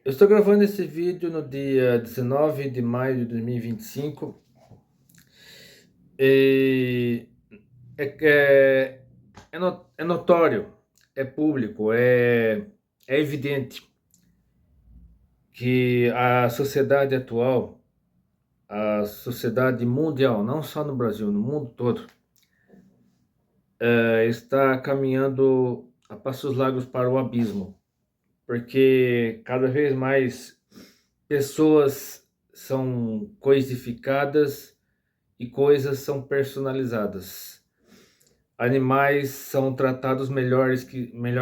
Eu estou gravando esse vídeo no dia 19 de maio de 2025 e é notório, é público, é evidente que a sociedade atual, a sociedade mundial, não só no Brasil, no mundo todo, está caminhando a passos largos para o abismo, porque cada vez mais pessoas são coisificadas e coisas são personalizadas. Animais são tratados melhor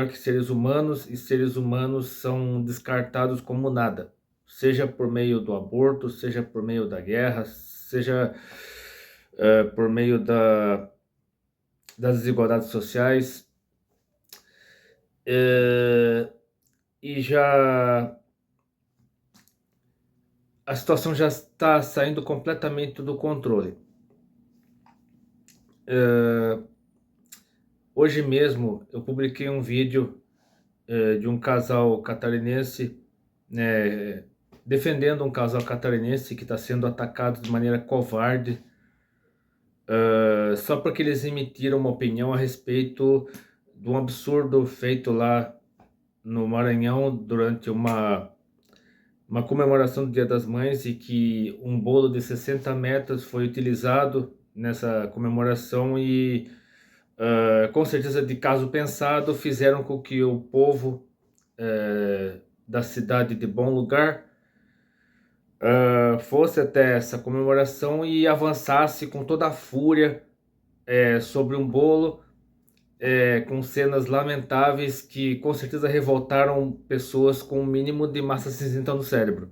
que seres humanos e seres humanos são descartados como nada, seja por meio do aborto, seja por meio da guerra, seja por meio das desigualdades sociais. E já a situação já está saindo completamente do controle. Hoje mesmo eu publiquei um vídeo de um casal catarinense, né, defendendo um casal catarinense que está sendo atacado de maneira covarde, só porque eles emitiram uma opinião a respeito de um absurdo feito lá no Maranhão durante uma comemoração do Dia das Mães, e que um bolo de 60 metros foi utilizado nessa comemoração e com certeza de caso pensado fizeram com que o povo da cidade de Bom Lugar fosse até essa comemoração e avançasse com toda a fúria sobre um bolo, com cenas lamentáveis que com certeza revoltaram pessoas com o mínimo de massa cinzenta no cérebro.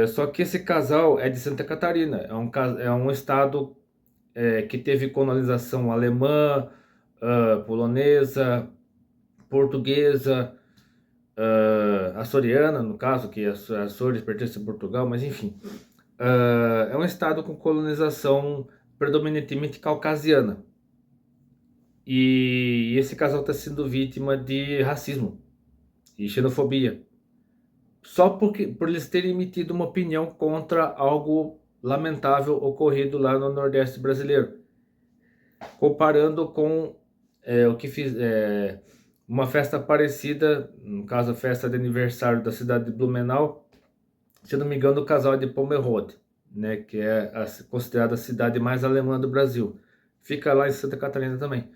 Só que esse casal é de Santa Catarina, é um estado que teve colonização alemã, polonesa, portuguesa, açoriana, no caso, que Açores pertence a Portugal, mas enfim. É um estado com colonização predominantemente caucasiana. E esse casal está sendo vítima de racismo e xenofobia, só por eles terem emitido uma opinião contra algo lamentável ocorrido lá no Nordeste brasileiro, comparando com o que fiz, uma festa parecida, no caso a festa de aniversário da cidade de Blumenau, se não me engano o casal é de Pomerode, né, que é considerada a cidade mais alemã do Brasil, fica lá em Santa Catarina também.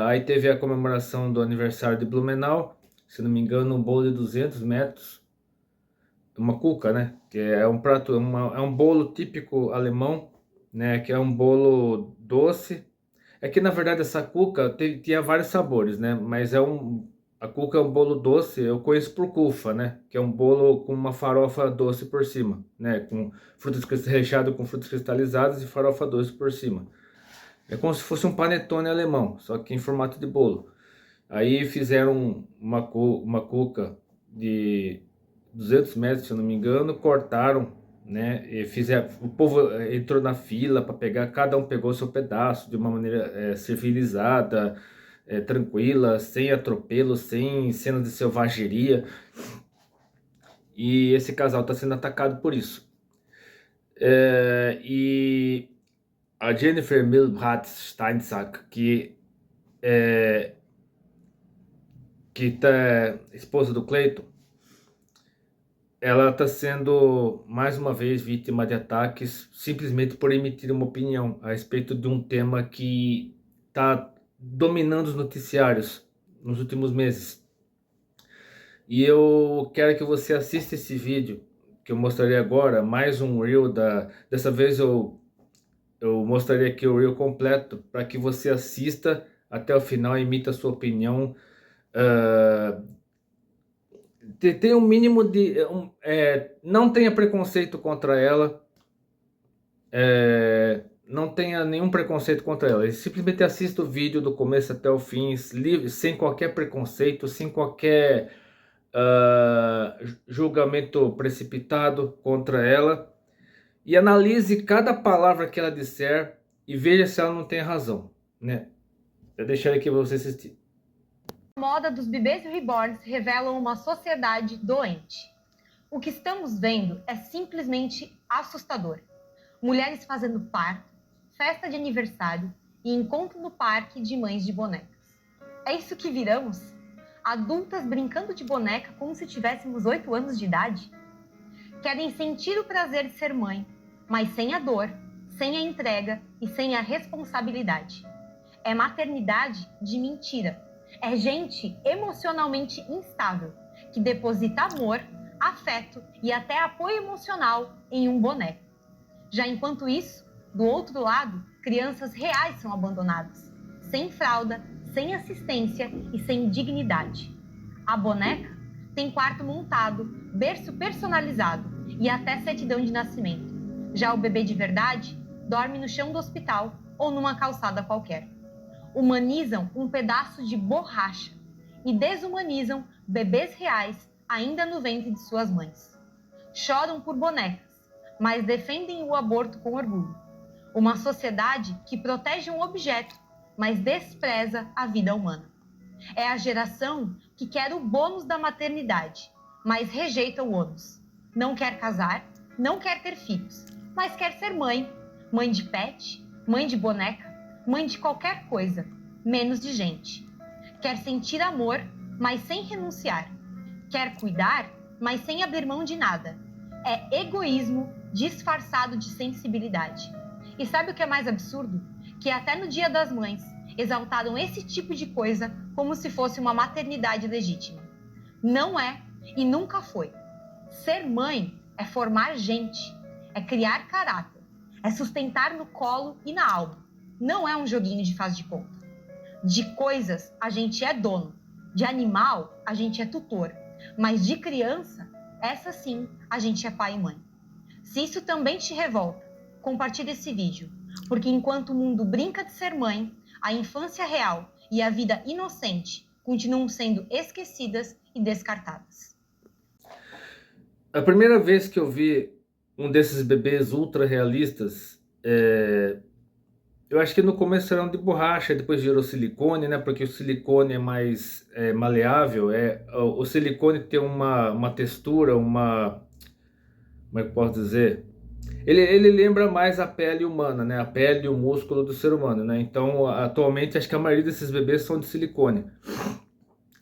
Aí teve a comemoração do aniversário de Blumenau, se não me engano um bolo de 200 metros, uma cuca, né, que é um prato, é um bolo típico alemão, né, que é um bolo doce. É que na verdade essa cuca tinha vários sabores, né, mas a cuca é um bolo doce, eu conheço por cufa, né, que é um bolo com uma farofa doce por cima, né, com recheado com frutas cristalizadas e farofa doce por cima. É como se fosse um panetone alemão, só que em formato de bolo. Aí fizeram uma cuca de 200 metros, se eu não me engano, cortaram, né? E fizeram, o povo entrou na fila para pegar, cada um pegou seu pedaço de uma maneira civilizada, tranquila, sem atropelo, sem cenas de selvageria. E esse casal está sendo atacado por isso. E a Jennifer Milbrat Steinsack, que tá esposa do Clayton, ela está sendo mais uma vez vítima de ataques simplesmente por emitir uma opinião a respeito de um tema que está dominando os noticiários nos últimos meses. E eu quero que você assista esse vídeo que eu mostrarei agora, mais um reel dessa vez eu mostrarei aqui o reel completo para que você assista até o final e emita a sua opinião. Tem um mínimo de... não tenha preconceito contra ela. Não tenha nenhum preconceito contra ela. Simplesmente assista o vídeo do começo até o fim, livre, sem qualquer preconceito, sem qualquer julgamento precipitado contra ela. E analise cada palavra que ela disser e veja se ela não tem razão, né? Eu deixarei aqui para você assistir. A moda dos bebês reborns revelam uma sociedade doente. O que estamos vendo é simplesmente assustador. Mulheres fazendo parto, festa de aniversário e encontro no parque de mães de bonecas. É isso que viramos? Adultas brincando de boneca como se tivéssemos 8 anos de idade? Querem sentir o prazer de ser mãe, mas sem a dor, sem a entrega e sem a responsabilidade. É maternidade de mentira. É gente emocionalmente instável, que deposita amor, afeto e até apoio emocional em um boneco. Já enquanto isso, do outro lado, crianças reais são abandonadas, sem fralda, sem assistência e sem dignidade. A boneca tem quarto montado, berço personalizado e até certidão de nascimento. Já o bebê de verdade dorme no chão do hospital ou numa calçada qualquer. Humanizam um pedaço de borracha e desumanizam bebês reais ainda no ventre de suas mães. Choram por bonecas, mas defendem o aborto com orgulho. Uma sociedade que protege um objeto, mas despreza a vida humana. É a geração que quer o bônus da maternidade, mas rejeita o ônus. Não quer casar, não quer ter filhos, mas quer ser mãe. Mãe de pet, mãe de boneca, mãe de qualquer coisa, menos de gente. Quer sentir amor, mas sem renunciar. Quer cuidar, mas sem abrir mão de nada. É egoísmo disfarçado de sensibilidade. E sabe o que é mais absurdo? Que até no Dia das Mães exaltaram esse tipo de coisa como se fosse uma maternidade legítima. Não é e nunca foi. Ser mãe é formar gente, é criar caráter, é sustentar no colo e na alma. Não é um joguinho de faz de conta. De coisas a gente é dono, de animal a gente é tutor, mas de criança, essa sim, a gente é pai e mãe. Se isso também te revolta, compartilhe esse vídeo, porque enquanto o mundo brinca de ser mãe, a infância real e a vida inocente continuam sendo esquecidas e descartadas. A primeira vez que eu vi um desses bebês ultra realistas, eu acho que no começo eram de borracha, depois virou silicone, né? Porque o silicone é mais maleável, o silicone tem uma textura, como é que eu posso dizer? Ele lembra mais a pele humana, né? A pele e o músculo do ser humano, né? Então, atualmente, acho que a maioria desses bebês são de silicone.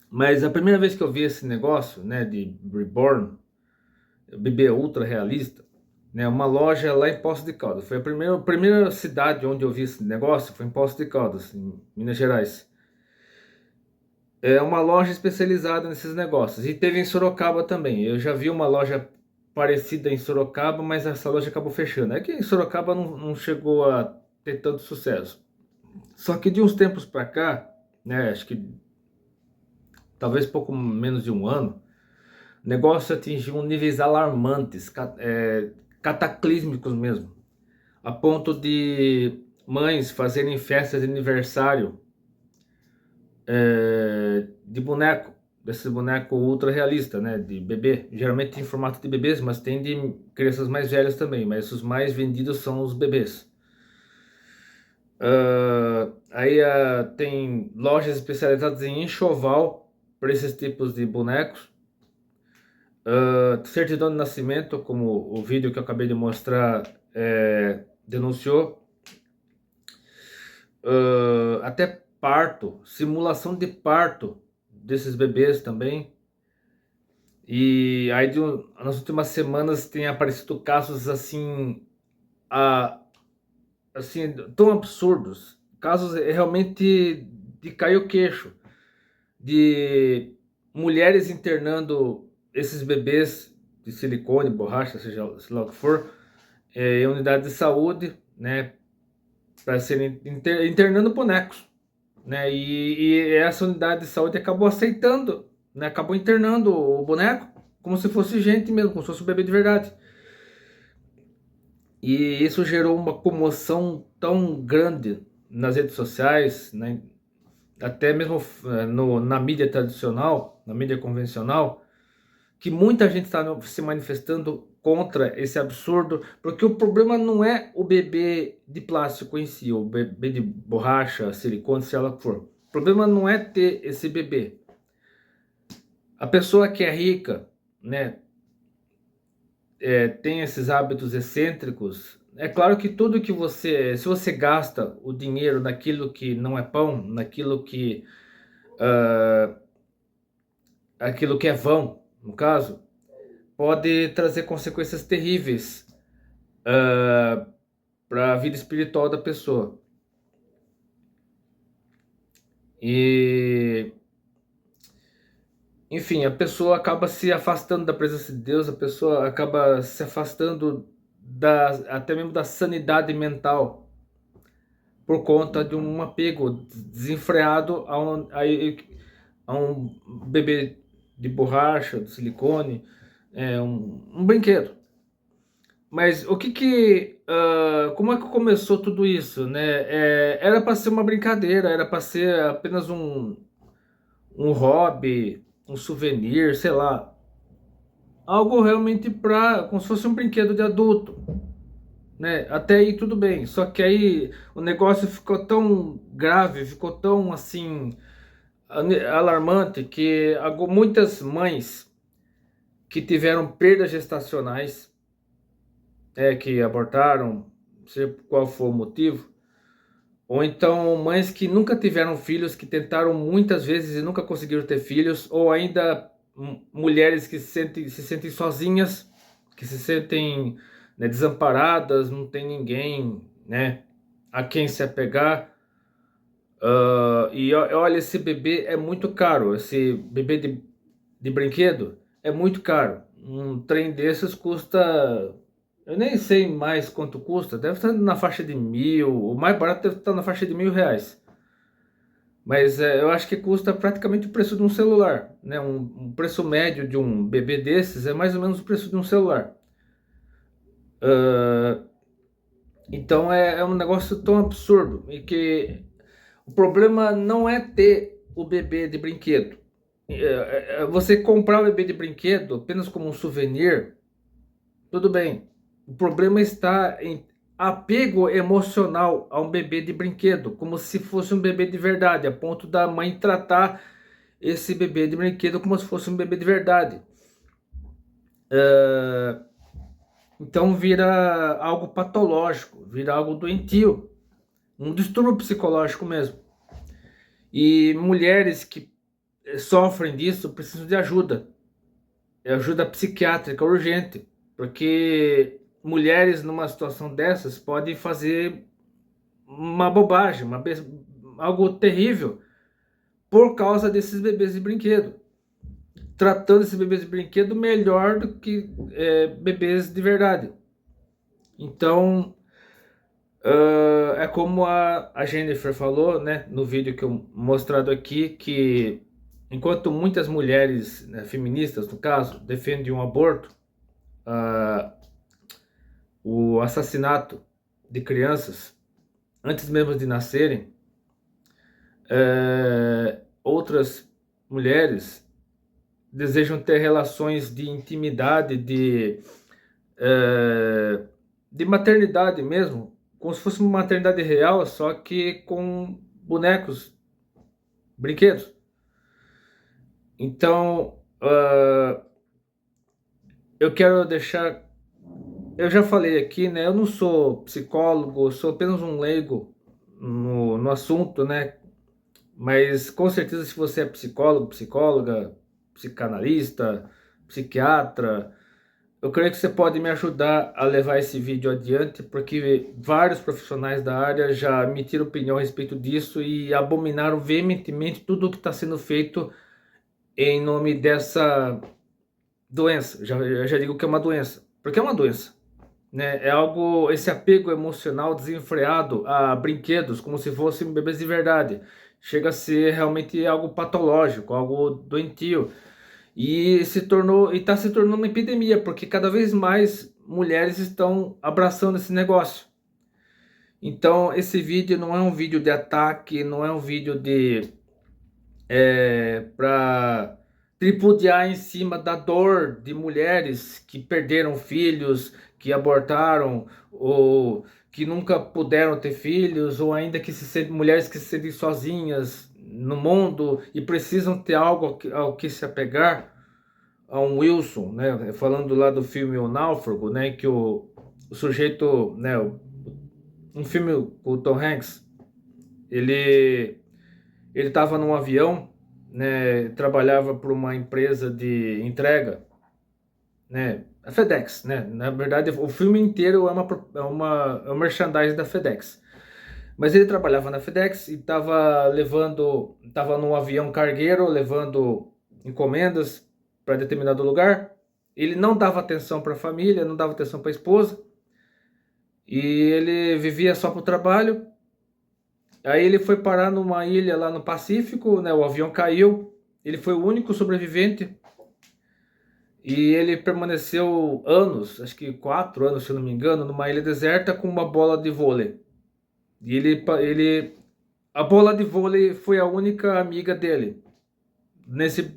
Mas a primeira vez que eu vi esse negócio, né, de reborn, bebê ultra realista, né, uma loja lá em Poços de Caldas. Foi a primeira cidade onde eu vi esse negócio, foi em Poços de Caldas, em Minas Gerais. É uma loja especializada nesses negócios. E teve em Sorocaba também. Eu já vi uma loja parecida em Sorocaba, mas essa loja acabou fechando. É que em Sorocaba não chegou a ter tanto sucesso. Só que de uns tempos para cá, né, acho que talvez pouco menos de um ano, o negócio atingiu níveis alarmantes, cataclísmicos mesmo, a ponto de mães fazerem festas de aniversário de boneco, desse boneco ultra realista, né, de bebê, geralmente em formato de bebês, mas tem de crianças mais velhas também, mas os mais vendidos são os bebês. Aí tem lojas especializadas em enxoval para esses tipos de bonecos. Certidão de nascimento, como o vídeo que eu acabei de mostrar denunciou. Até parto, simulação de parto desses bebês também. E aí nas últimas semanas tem aparecido casos assim, assim tão absurdos, casos realmente de cair o queixo, de mulheres internando esses bebês de silicone, borracha, seja lá o que for, em unidade de saúde, né, para serem internando bonecos, né, e essa unidade de saúde acabou aceitando, né, acabou internando o boneco como se fosse gente mesmo, como se fosse um bebê de verdade. E isso gerou uma comoção tão grande nas redes sociais, né, até mesmo na mídia tradicional, na mídia convencional, que muita gente está se manifestando contra esse absurdo, porque o problema não é o bebê de plástico em si, o bebê de borracha, silicone, se ela for. O problema não é ter esse bebê. A pessoa que é rica, né, tem esses hábitos excêntricos. É claro que tudo que se você gasta o dinheiro naquilo que não é pão, naquilo que, aquilo que é vão, no caso, pode trazer consequências terríveis para a vida espiritual da pessoa. E, enfim, a pessoa acaba se afastando da presença de Deus, a pessoa acaba se afastando até mesmo da sanidade mental, por conta de um apego desenfreado a um bebê de borracha, de silicone, um brinquedo. Mas como é que começou tudo isso, né? Era para ser uma brincadeira, era para ser apenas um hobby, um souvenir, sei lá. Algo realmente como se fosse um brinquedo de adulto, né? Até aí tudo bem. Só que aí o negócio ficou tão grave, ficou tão assim alarmante que muitas mães que tiveram perdas gestacionais, que abortaram, não sei qual foi o motivo, ou então mães que nunca tiveram filhos, que tentaram muitas vezes e nunca conseguiram ter filhos, ou ainda mulheres que se sentem sozinhas, que se sentem, né, desamparadas, não tem ninguém, né, a quem se apegar. Olha, esse bebê é muito caro, esse bebê de brinquedo é muito caro. Um trem desses custa, eu nem sei mais quanto custa, deve estar na faixa de 1.000, o mais barato deve estar na faixa de R$ 1.000. Mas eu acho que custa praticamente o preço de um celular, né? Um preço médio de um bebê desses é mais ou menos o preço de um celular. Então é um negócio tão absurdo e que o problema não é ter o bebê de brinquedo. Você comprar o bebê de brinquedo apenas como um souvenir, tudo bem. O problema está em apego emocional a um bebê de brinquedo, como se fosse um bebê de verdade, a ponto da mãe tratar esse bebê de brinquedo como se fosse um bebê de verdade. Então vira algo patológico, vira algo doentio, um distúrbio psicológico mesmo. E mulheres que sofrem disso precisam de ajuda psiquiátrica urgente, porque mulheres numa situação dessas podem fazer uma bobagem, algo terrível, por causa desses bebês de brinquedo, tratando esses bebês de brinquedo melhor do que bebês de verdade. Então, é como a Jennifer falou, né, no vídeo que eu mostrado aqui, que enquanto muitas mulheres, né, feministas no caso, defendem um aborto, o assassinato de crianças antes mesmo de nascerem, outras mulheres desejam ter relações de intimidade, de maternidade mesmo, como se fosse uma maternidade real, só que com bonecos, brinquedos. Então, eu quero deixar... Eu já falei aqui, né? Eu não sou psicólogo, eu sou apenas um leigo no assunto, né? Mas com certeza, se você é psicólogo, psicóloga, psicanalista, psiquiatra, eu creio que você pode me ajudar a levar esse vídeo adiante, porque vários profissionais da área já emitiram opinião a respeito disso e abominaram veementemente tudo o que está sendo feito em nome dessa doença. Eu já digo que é uma doença, porque é uma doença, né? É algo, esse apego emocional desenfreado a brinquedos, como se fossem bebês de verdade, chega a ser realmente algo patológico, algo doentio. E está se tornando uma epidemia, porque cada vez mais mulheres estão abraçando esse negócio. Então esse vídeo não é um vídeo de ataque, não é um vídeo para tripudiar em cima da dor de mulheres que perderam filhos, que abortaram, ou que nunca puderam ter filhos, ou ainda mulheres que se sentem sozinhas. no mundo e precisam ter algo ao que se apegar, a um Wilson, né? Falando lá do filme O Náufrago, né? Que o sujeito, né? Um filme com o Tom Hanks, ele estava num avião, né? Trabalhava para uma empresa de entrega, né? A FedEx, né? Na verdade, o filme inteiro é um merchandising da FedEx. Mas ele trabalhava na FedEx e estava num avião cargueiro levando encomendas para determinado lugar. Ele não dava atenção para a família, não dava atenção para a esposa, e ele vivia só para o trabalho. Aí ele foi parar numa ilha lá no Pacífico, né? O avião caiu, ele foi o único sobrevivente e ele permaneceu anos, acho que 4 anos, se eu não me engano, numa ilha deserta com uma bola de vôlei. E a bola de vôlei foi a única amiga dele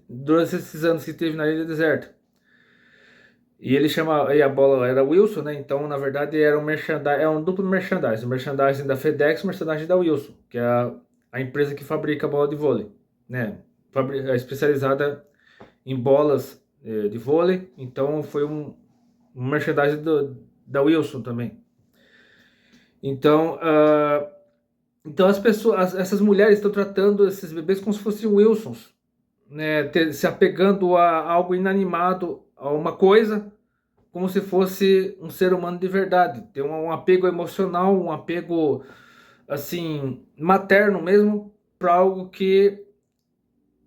durante esses anos que esteve na ilha deserta. E a bola era Wilson, né? Então, na verdade, era um duplo merchandising. Merchandising da FedEx, merchandising da Wilson, que é a empresa que fabrica a bola de vôlei, né? É especializada em bolas de vôlei. Então, foi um merchandising da Wilson também. Então, essas mulheres estão tratando esses bebês como se fossem Wilsons, né? Se apegando a algo inanimado, a uma coisa, como se fosse um ser humano de verdade. Tem um apego emocional, um apego, assim, materno mesmo, para algo que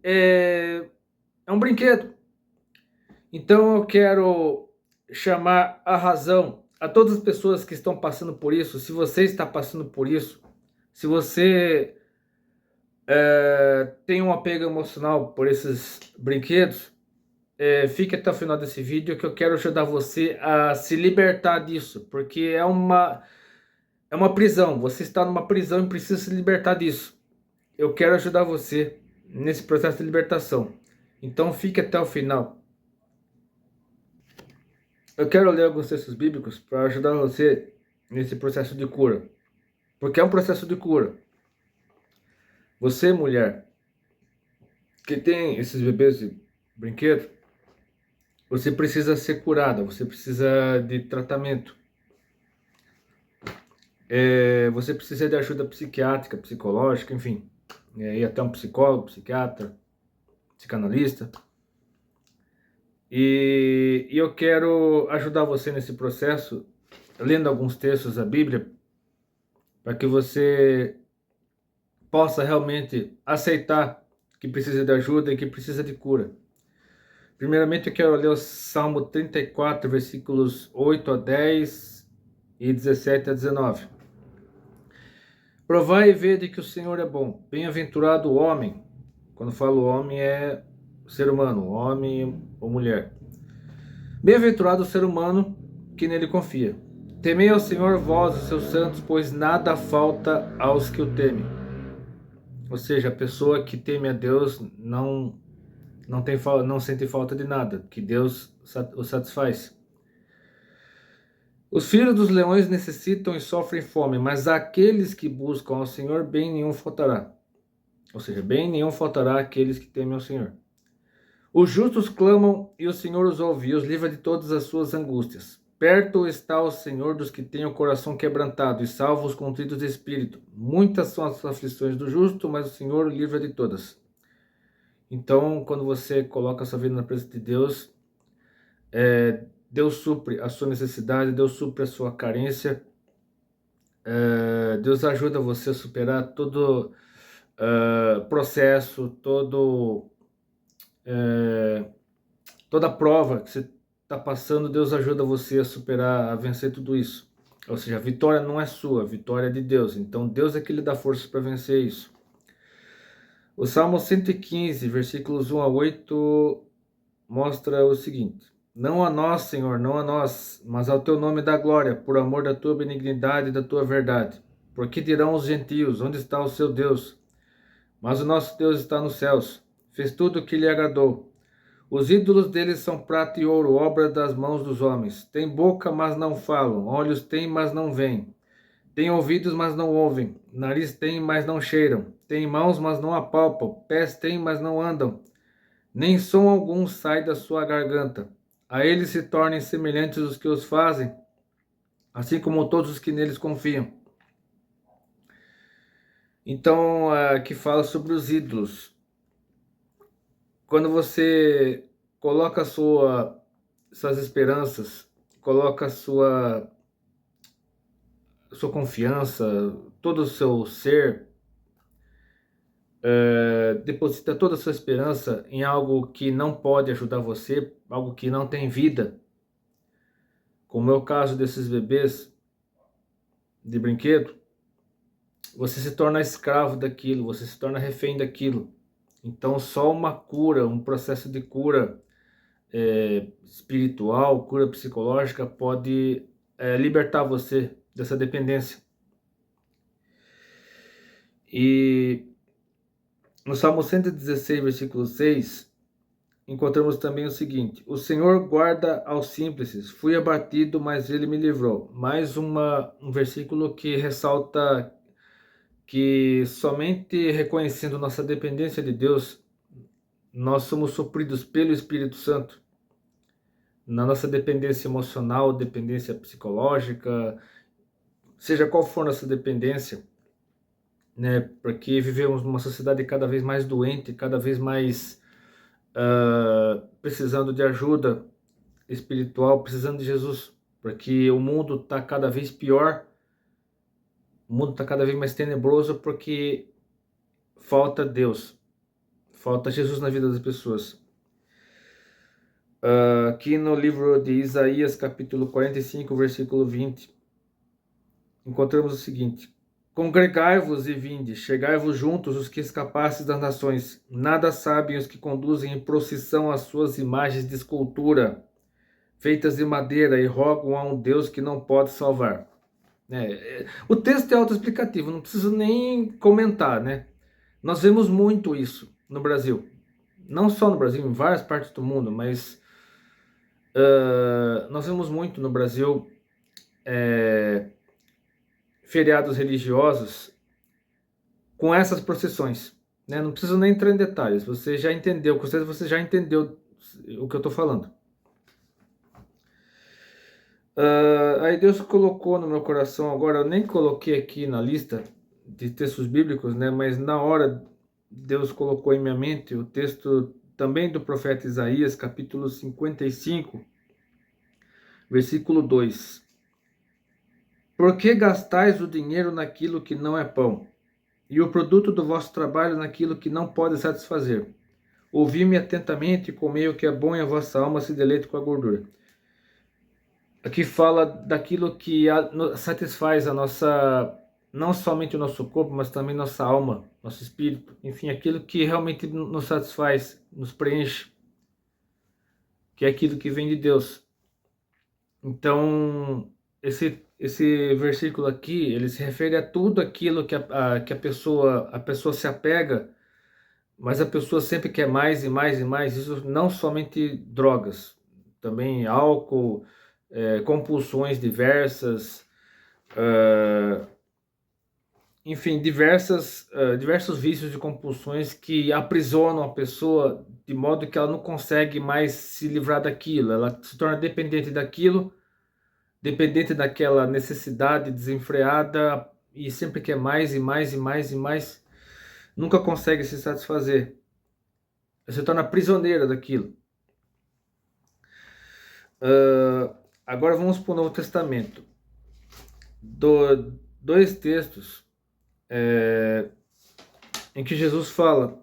é um brinquedo. Então eu quero chamar a razão a todas as pessoas que estão passando por isso. Se você está passando por isso, se você tem um apego emocional por esses brinquedos, fique até o final desse vídeo que eu quero ajudar você a se libertar disso, porque é uma prisão. Você está numa prisão e precisa se libertar disso. Eu quero ajudar você nesse processo de libertação. Então fique até o final. Eu quero ler alguns textos bíblicos para ajudar você nesse processo de cura, porque é um processo de cura. Você, mulher, que tem esses bebês de brinquedo, você precisa ser curada, você precisa de tratamento. Você precisa de ajuda psiquiátrica, psicológica, enfim. Ir até um psicólogo, psiquiatra, psicanalista. E eu quero ajudar você nesse processo, lendo alguns textos da Bíblia, para que você possa realmente aceitar que precisa de ajuda e que precisa de cura. Primeiramente, eu quero ler o Salmo 34, versículos 8 a 10 e 17 a 19. Provai e vede que o Senhor é bom. Bem-aventurado o homem. Quando falo homem, é ser humano, homem ou mulher. Bem-aventurado o ser humano que nele confia. Temei ao Senhor vós, os seus santos, pois nada falta aos que o temem. Ou seja, a pessoa que teme a Deus não sente falta de nada, que Deus o satisfaz. Os filhos dos leões necessitam e sofrem fome, mas aqueles que buscam ao Senhor, bem nenhum faltará. Ou seja, bem nenhum faltará àqueles que temem ao Senhor. Os justos clamam e o Senhor os ouve e os livra de todas as suas angústias. Perto está o Senhor dos que têm o coração quebrantado e salva os contritos de espírito. Muitas são as aflições do justo, mas o Senhor o livra de todas. Então, quando você coloca a sua vida na presença de Deus, Deus supre a sua necessidade, Deus supre a sua carência, Deus ajuda você a superar todo processo, toda prova que você está passando. Deus ajuda você a superar, a vencer tudo isso. Ou seja, a vitória não é sua, a vitória é de Deus. Então Deus é que lhe dá força para vencer isso. O Salmo 115, versículos 1 a 8, mostra o seguinte: Não a nós, Senhor, não a nós, mas ao teu nome dá glória, por amor da tua benignidade e da tua verdade. Porque dirão os gentios: onde está o seu Deus? Mas o nosso Deus está nos céus, fez tudo o que lhe agradou. Os ídolos deles são prata e ouro, obra das mãos dos homens. Têm boca, mas não falam, olhos têm, mas não veem. Têm ouvidos, mas não ouvem. Nariz têm, mas não cheiram. Têm mãos, mas não apalpam. Pés têm, mas não andam. Nem som algum sai da sua garganta. A eles se tornem semelhantes os que os fazem, assim como todos os que neles confiam. Então, aqui fala sobre os ídolos. Quando você coloca suas esperanças, coloca sua confiança, todo o seu ser, deposita toda a sua esperança em algo que não pode ajudar você, algo que não tem vida, como é o caso desses bebês de brinquedo, você se torna escravo daquilo, você se torna refém daquilo. Então só uma cura, um processo de cura espiritual, cura psicológica pode libertar você dessa dependência. E no Salmo 116, versículo 6, encontramos também o seguinte: o Senhor guarda aos simples, fui abatido, mas ele me livrou. Mais um versículo que ressalta que somente reconhecendo nossa dependência de Deus, nós somos supridos pelo Espírito Santo. Na nossa dependência emocional, dependência psicológica, seja qual for nossa dependência, né? Porque vivemos numa sociedade cada vez mais doente, cada vez mais precisando de ajuda espiritual, precisando de Jesus, porque o mundo está cada vez pior, o mundo está cada vez mais tenebroso porque falta Deus, falta Jesus na vida das pessoas. Aqui no livro de Isaías, capítulo 45, versículo 20, encontramos o seguinte: congregai-vos e vinde, chegai-vos juntos os que escapastes das nações. Nada sabem os que conduzem em procissão as suas imagens de escultura, feitas de madeira, e rogam a um Deus que não pode salvar. O texto é autoexplicativo, não preciso nem comentar, né? Nós vemos muito isso no Brasil. Não só no Brasil, em várias partes do mundo, mas nós vemos muito no Brasil feriados religiosos com essas procissões, né? Não preciso nem entrar em detalhes, você já entendeu, com certeza você já entendeu o que eu estou falando. Aí Deus colocou no meu coração, agora eu nem coloquei aqui na lista de textos bíblicos, né? Mas na hora Deus colocou em minha mente o texto também do profeta Isaías, capítulo 55, versículo 2. Por que gastais o dinheiro naquilo que não é pão, e o produto do vosso trabalho naquilo que não pode satisfazer? Ouvi-me atentamente e comei o que é bom, e a vossa alma se deleite com a gordura. Aqui fala daquilo que satisfaz a nossa, não somente o nosso corpo, mas também nossa alma, nosso espírito, enfim, aquilo que realmente nos satisfaz, nos preenche, que é aquilo que vem de Deus. Então, esse versículo aqui, ele se refere a tudo aquilo que a pessoa se apega, mas a pessoa sempre quer mais e mais e mais. Isso não somente drogas, também álcool, compulsões diversas, enfim, diversos vícios e compulsões que aprisionam a pessoa de modo que ela não consegue mais se livrar daquilo, ela se torna dependente daquilo, dependente daquela necessidade desenfreada e sempre quer mais e mais e mais e mais, nunca consegue se satisfazer, se torna prisioneira daquilo. Agora vamos para o Novo Testamento. Dois textos em que Jesus fala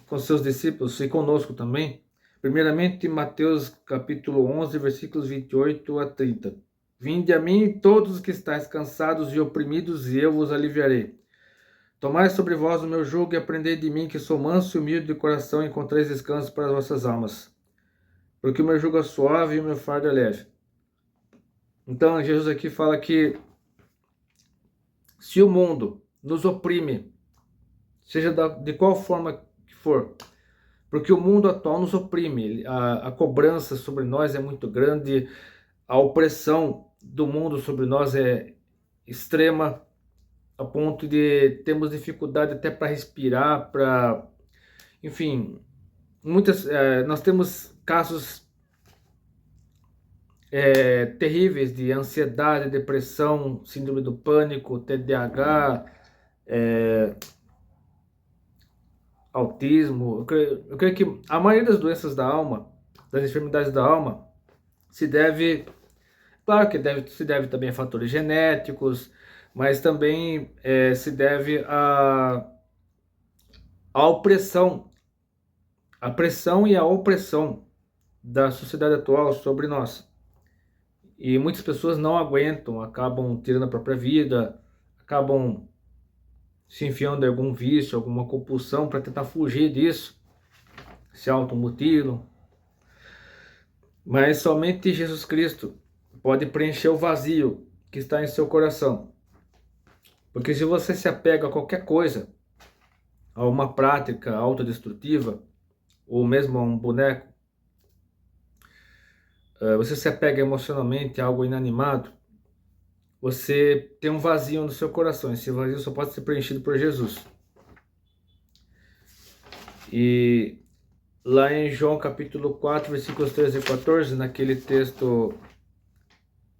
com seus discípulos e conosco também. Primeiramente, Mateus capítulo 11, versículos 28 a 30. Vinde a mim todos os que estáis cansados e oprimidos, e eu vos aliviarei. Tomai sobre vós o meu jugo e aprendei de mim, que sou manso e humilde de coração, e encontreis descanso para as vossas almas. Porque o meu jugo é suave e o meu fardo é leve. Então, Jesus aqui fala que se o mundo nos oprime, seja de qual forma que for, porque o mundo atual nos oprime, a cobrança sobre nós é muito grande, a opressão do mundo sobre nós é extrema, a ponto de termos dificuldade até para respirar, enfim, nós temos casos terríveis de ansiedade, depressão, síndrome do pânico, TDAH, autismo. Eu creio que a maioria das doenças da alma, das enfermidades da alma, se deve, claro que se deve também a fatores genéticos, mas também se deve à opressão, a pressão e a opressão da sociedade atual sobre nós. E muitas pessoas não aguentam, acabam tirando a própria vida, acabam se enfiando em algum vício, alguma compulsão para tentar fugir disso, se automutilam. Mas somente Jesus Cristo pode preencher o vazio que está em seu coração. Porque se você se apega a qualquer coisa, a uma prática autodestrutiva, ou mesmo a um boneco, você se apega emocionalmente a algo inanimado, você tem um vazio no seu coração. Esse vazio só pode ser preenchido por Jesus. E lá em João capítulo 4, versículos 13 e 14, naquele texto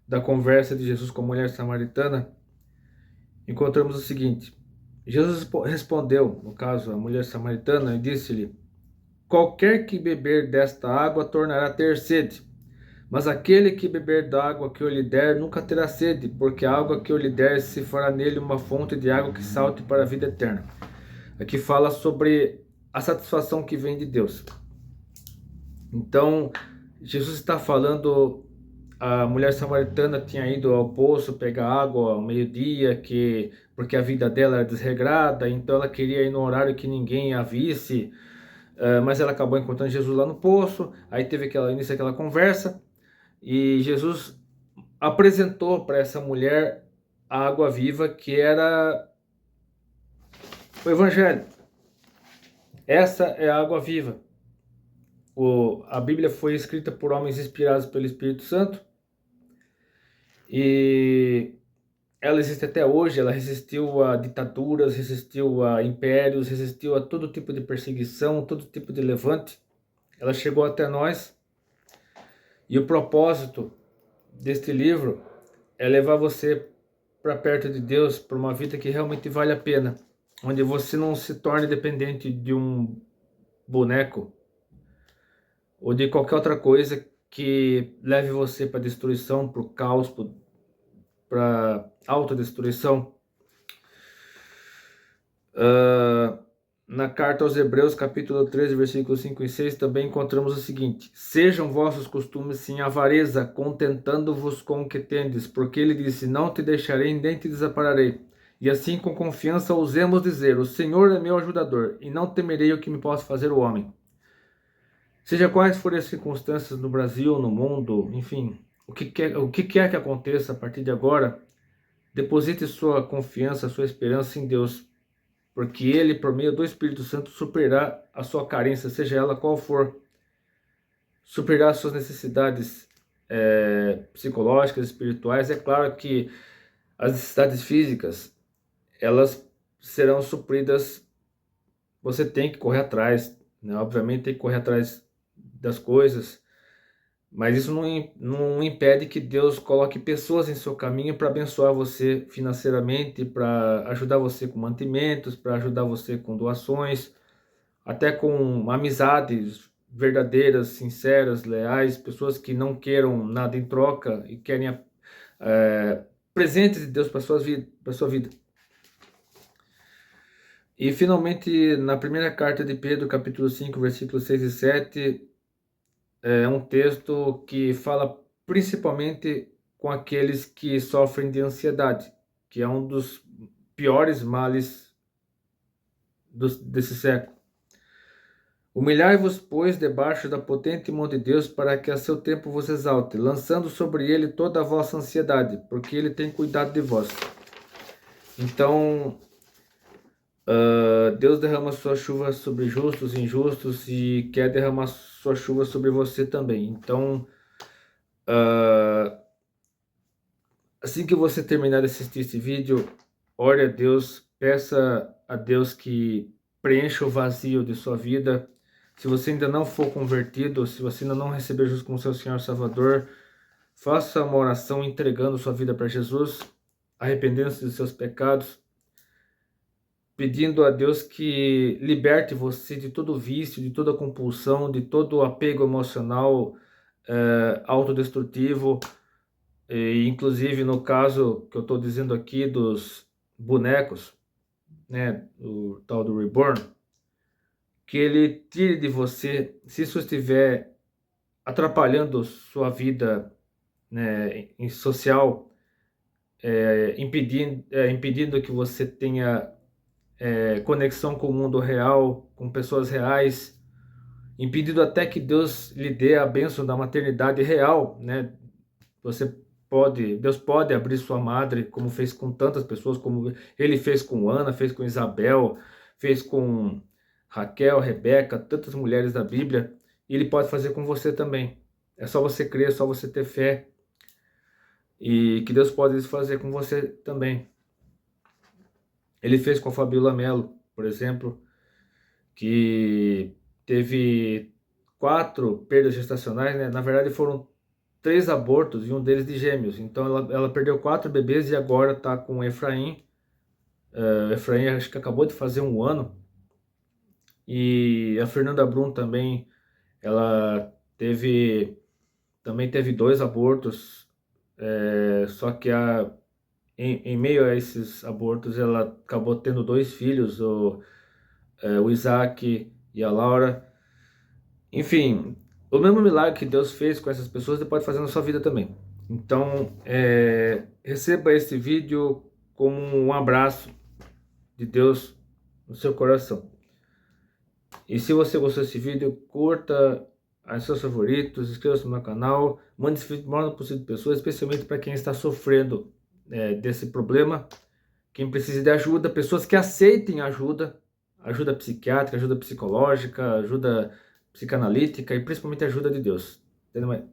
da conversa de Jesus com a mulher samaritana, encontramos o seguinte: Jesus respondeu, no caso, a mulher samaritana, e disse-lhe: qualquer que beber desta água tornará a ter sede, mas aquele que beber da água que eu lhe der nunca terá sede, porque a água que eu lhe der se fará nele uma fonte de água que salte para a vida eterna. Aqui fala sobre a satisfação que vem de Deus. Então, Jesus está falando, a mulher samaritana tinha ido ao poço pegar água ao meio-dia, porque a vida dela era desregrada, então ela queria ir no horário que ninguém a visse, mas ela acabou encontrando Jesus lá no poço. Aí teve início aquela conversa, e Jesus apresentou para essa mulher a água viva, que era o Evangelho. Essa é a água viva. A Bíblia foi escrita por homens inspirados pelo Espírito Santo, e ela existe até hoje. Ela resistiu a ditaduras, resistiu a impérios, resistiu a todo tipo de perseguição, todo tipo de levante. Ela chegou até nós, e o propósito deste livro é levar você para perto de Deus, para uma vida que realmente vale a pena, onde você não se torne dependente de um boneco ou de qualquer outra coisa que leve você para destruição, para o caos, para autodestruição. Na carta aos Hebreus, capítulo 13, versículos 5 e 6, também encontramos o seguinte: sejam vossos costumes sem avareza, contentando-vos com o que tendes, porque ele disse: não te deixarei nem te desampararei. E assim com confiança ousemos dizer: o Senhor é meu ajudador, e não temerei o que me possa fazer o homem. Seja quais forem as circunstâncias no Brasil, no mundo, enfim, o que quer que aconteça a partir de agora, deposite sua confiança, sua esperança em Deus, porque Ele, por meio do Espírito Santo, suprirá a sua carência, seja ela qual for, suprirá as suas necessidades psicológicas, espirituais. É claro que as necessidades físicas, elas serão supridas. Você tem que correr atrás, né? Obviamente tem que correr atrás das coisas, mas isso não impede que Deus coloque pessoas em seu caminho para abençoar você financeiramente, para ajudar você com mantimentos, para ajudar você com doações, até com amizades verdadeiras, sinceras, leais, pessoas que não queiram nada em troca e querem presentes de Deus para sua vida. E finalmente, na primeira carta de Pedro, capítulo 5, versículos 6 e 7, é um texto que fala principalmente com aqueles que sofrem de ansiedade, que é um dos piores males desse século. Humilhai-vos, pois, debaixo da potente mão de Deus, para que a seu tempo vos exalte, lançando sobre ele toda a vossa ansiedade, porque ele tem cuidado de vós. Então, Deus derrama sua chuva sobre justos e injustos, e quer derramar sua chuva sobre você também. Então, Assim que você terminar de assistir esse vídeo, ore a Deus, peça a Deus que preencha o vazio de sua vida. Se você ainda não for convertido, se você ainda não recebeu Jesus como seu Senhor e Salvador, faça uma oração entregando sua vida para Jesus, arrependendo-se dos seus pecados, pedindo a Deus que liberte você de todo vício, de toda compulsão, de todo apego emocional autodestrutivo, e, inclusive no caso que eu estou dizendo aqui dos bonecos, né, o tal do Reborn, que ele tire de você, se isso estiver atrapalhando sua vida, né, em social, impedindo que você tenha conexão com o mundo real, com pessoas reais, impedindo até que Deus lhe dê a bênção da maternidade real, né? Deus pode abrir sua madre, como fez com tantas pessoas, como ele fez com Ana, fez com Isabel, fez com Raquel, Rebeca, tantas mulheres da Bíblia, e ele pode fazer com você também. É só você crer, é só você ter fé, e que Deus pode fazer com você também. Ele fez com a Fabiola Mello, por exemplo, que teve 4 perdas gestacionais, né? Na verdade foram 3 abortos e um deles de gêmeos. Então ela perdeu 4 bebês e agora está com o Efraim. Efraim acho que acabou de fazer 1 ano. E a Fernanda Brum também, ela também teve 2 abortos. Só que em meio a esses abortos ela acabou tendo 2 filhos, o Isaac e a Laura. Enfim, o mesmo milagre que Deus fez com essas pessoas, Ele pode fazer na sua vida também. Então, receba esse vídeo como um abraço de Deus no seu coração. E se você gostou desse vídeo, curta, aos seus favoritos, inscreva-se no meu canal, mande esse vídeo para o maior possível de pessoas, especialmente para quem está sofrendo desse problema, quem precisa de ajuda, pessoas que aceitem ajuda, ajuda psiquiátrica, ajuda psicológica, ajuda psicanalítica e principalmente a ajuda de Deus. Entendeu?